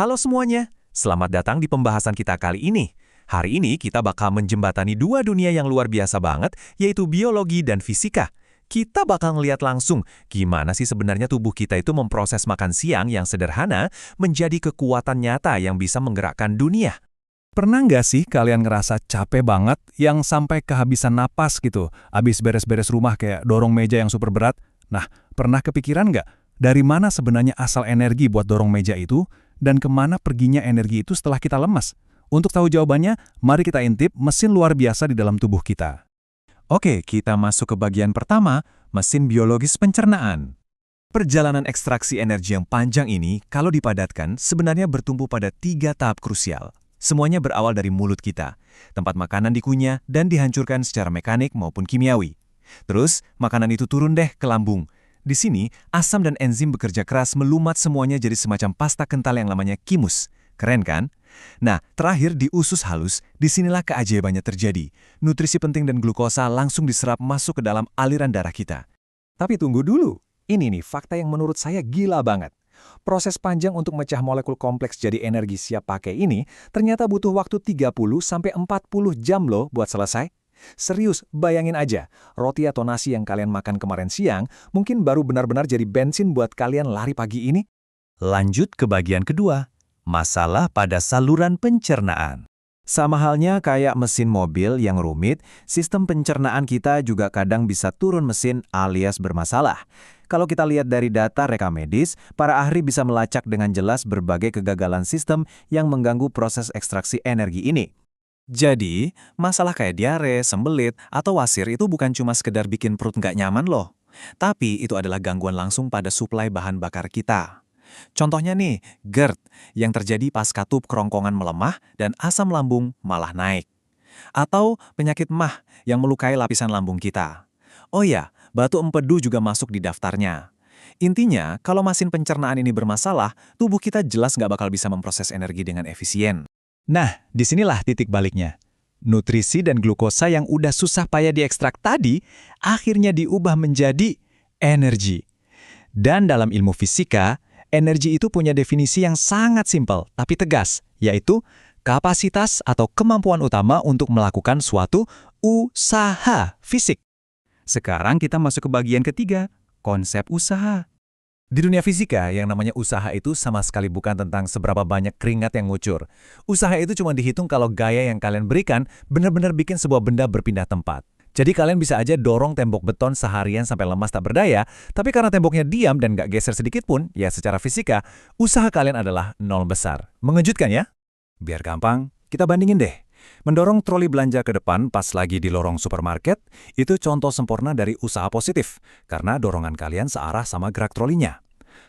Halo semuanya, selamat datang di pembahasan kita kali ini. Hari ini kita bakal menjembatani dua dunia yang luar biasa banget, yaitu biologi dan fisika. Kita bakal ngeliat langsung gimana sih sebenarnya tubuh kita itu memproses makan siang yang sederhana menjadi kekuatan nyata yang bisa menggerakkan dunia. Pernah nggak sih kalian ngerasa capek banget yang sampai kehabisan napas gitu, abis beres-beres rumah kayak dorong meja yang super berat? Nah, pernah kepikiran nggak dari mana sebenarnya asal energi buat dorong meja itu dan kemana perginya energi itu setelah kita lemas? Untuk tahu jawabannya, mari kita intip mesin luar biasa di dalam tubuh kita. Oke, kita masuk ke bagian pertama, mesin biologis pencernaan. Perjalanan ekstraksi energi yang panjang ini, kalau dipadatkan, sebenarnya bertumpu pada 3 tahap krusial. Semuanya berawal dari mulut kita. Tempat makanan dikunyah dan dihancurkan secara mekanik maupun kimiawi. Terus, makanan itu turun deh ke lambung. Di sini, asam dan enzim bekerja keras melumat semuanya jadi semacam pasta kental yang namanya kimus. Keren kan? Nah, terakhir di usus halus, disinilah keajaibannya terjadi. Nutrisi penting dan glukosa langsung diserap masuk ke dalam aliran darah kita. Tapi tunggu dulu, ini nih fakta yang menurut saya gila banget. Proses panjang untuk mecah molekul kompleks jadi energi siap pakai ini ternyata butuh waktu 30-40 jam loh buat selesai. Serius, bayangin aja, roti atau nasi yang kalian makan kemarin siang mungkin baru benar-benar jadi bensin buat kalian lari pagi ini. Lanjut ke bagian kedua, masalah pada saluran pencernaan. Sama halnya kayak mesin mobil yang rumit, sistem pencernaan kita juga kadang bisa turun mesin alias bermasalah. Kalau kita lihat dari data rekam medis, para ahli bisa melacak dengan jelas berbagai kegagalan sistem yang mengganggu proses ekstraksi energi ini. Jadi, masalah kayak diare, sembelit, atau wasir itu bukan cuma sekedar bikin perut nggak nyaman loh. Tapi itu adalah gangguan langsung pada suplai bahan bakar kita. Contohnya nih, GERD yang terjadi pas katup kerongkongan melemah dan asam lambung malah naik. Atau penyakit MAH yang melukai lapisan lambung kita. Oh ya, batu empedu juga masuk di daftarnya. Intinya, kalau mesin pencernaan ini bermasalah, tubuh kita jelas nggak bakal bisa memproses energi dengan efisien. Nah, disinilah titik baliknya. Nutrisi dan glukosa yang udah susah payah diekstrak tadi, akhirnya diubah menjadi energi. Dan dalam ilmu fisika, energi itu punya definisi yang sangat simpel tapi tegas, yaitu kapasitas atau kemampuan utama untuk melakukan suatu usaha fisik. Sekarang kita masuk ke bagian ketiga, konsep usaha. Di dunia fisika, yang namanya usaha itu sama sekali bukan tentang seberapa banyak keringat yang ngucur. Usaha itu cuma dihitung kalau gaya yang kalian berikan benar-benar bikin sebuah benda berpindah tempat. Jadi kalian bisa aja dorong tembok beton seharian sampai lemas tak berdaya, tapi karena temboknya diam dan nggak geser sedikit pun, ya secara fisika, usaha kalian adalah nol besar. Mengejutkan ya? Biar gampang, kita bandingin deh. Mendorong troli belanja ke depan pas lagi di lorong supermarket, itu contoh sempurna dari usaha positif, karena dorongan kalian searah sama gerak trolinya.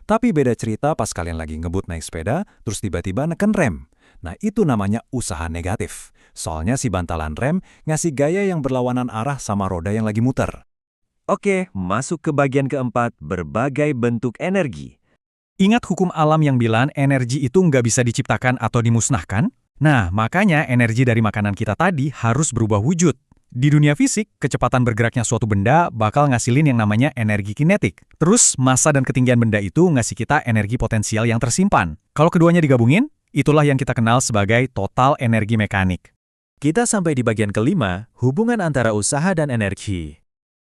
Tapi beda cerita pas kalian lagi ngebut naik sepeda, terus tiba-tiba neken rem. Nah, itu namanya usaha negatif. Soalnya si bantalan rem ngasih gaya yang berlawanan arah sama roda yang lagi muter. Oke, masuk ke bagian keempat, berbagai bentuk energi. Ingat hukum alam yang bilang energi itu nggak bisa diciptakan atau dimusnahkan? Nah, makanya energi dari makanan kita tadi harus berubah wujud. Di dunia fisik, kecepatan bergeraknya suatu benda bakal ngasilin yang namanya energi kinetik. Terus, massa dan ketinggian benda itu ngasih kita energi potensial yang tersimpan. Kalau keduanya digabungin, itulah yang kita kenal sebagai total energi mekanik. Kita sampai di bagian kelima, hubungan antara usaha dan energi.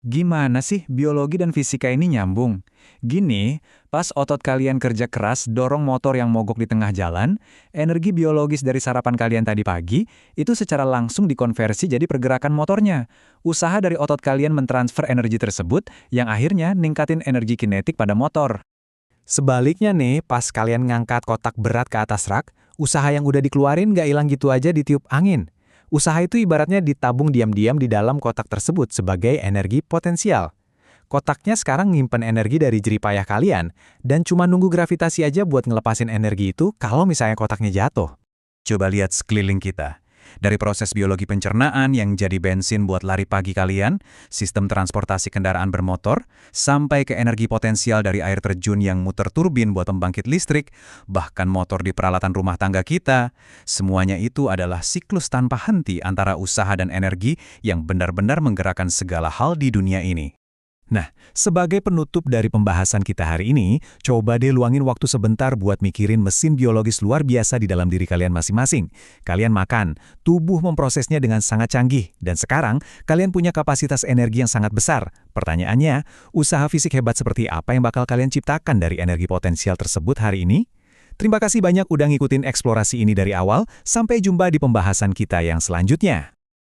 Gimana sih biologi dan fisika ini nyambung? Gini, pas otot kalian kerja keras dorong motor yang mogok di tengah jalan, energi biologis dari sarapan kalian tadi pagi itu secara langsung dikonversi jadi pergerakan motornya. Usaha dari otot kalian mentransfer energi tersebut yang akhirnya ningkatin energi kinetik pada motor. Sebaliknya nih, pas kalian ngangkat kotak berat ke atas rak, usaha yang udah dikeluarin nggak hilang gitu aja ditiup angin. Usaha itu ibaratnya ditabung diam-diam di dalam kotak tersebut sebagai energi potensial. Kotaknya sekarang nyimpen energi dari jerih payah kalian, dan cuma nunggu gravitasi aja buat ngelepasin energi itu kalau misalnya kotaknya jatuh. Coba lihat sekeliling kita. Dari proses biologi pencernaan yang jadi bensin buat lari pagi kalian, sistem transportasi kendaraan bermotor, sampai ke energi potensial dari air terjun yang muter turbin buat pembangkit listrik, bahkan motor di peralatan rumah tangga kita, semuanya itu adalah siklus tanpa henti antara usaha dan energi yang benar-benar menggerakkan segala hal di dunia ini. Nah, sebagai penutup dari pembahasan kita hari ini, coba deh luangin waktu sebentar buat mikirin mesin biologis luar biasa di dalam diri kalian masing-masing. Kalian makan, tubuh memprosesnya dengan sangat canggih, dan sekarang kalian punya kapasitas energi yang sangat besar. Pertanyaannya, usaha fisik hebat seperti apa yang bakal kalian ciptakan dari energi potensial tersebut hari ini? Terima kasih banyak udah ngikutin eksplorasi ini dari awal, sampai jumpa di pembahasan kita yang selanjutnya.